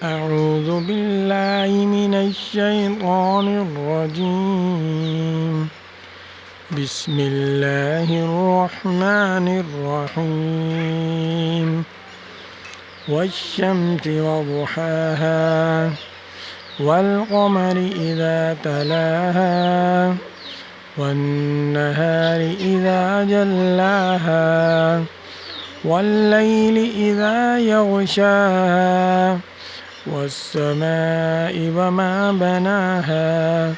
أعوذ بالله من الشيطان الرجيم. بسم الله الرحمن الرحيم. والشمس وضحاها والقمر إذا تلاها والنهار إذا جلاها والليل إذا يغشاها والسماء وما بناها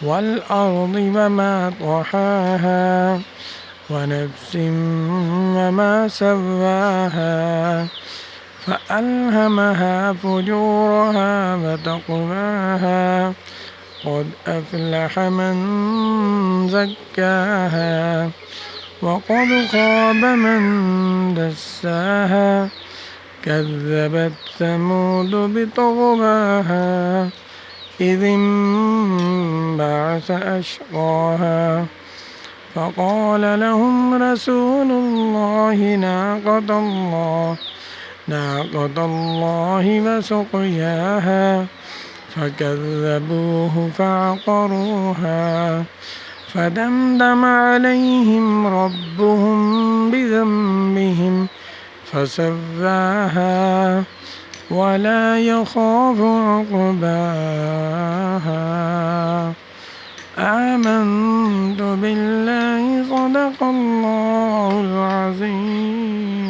والأرض وما طحاها ونفس وما سواها فألهمها فجورها وتقواها قد أفلح من زكاها وقد خاب من دساها كذبت ثمود بطغواها إذ انبعث أشقاها فقال لهم رسول الله ناقة الله وسقياها فكذبوه فعقروها فدمدم عليهم ربهم بذنبهم فسواها ولا يخاف عقباها. آمنت بالله صدق الله العظيم.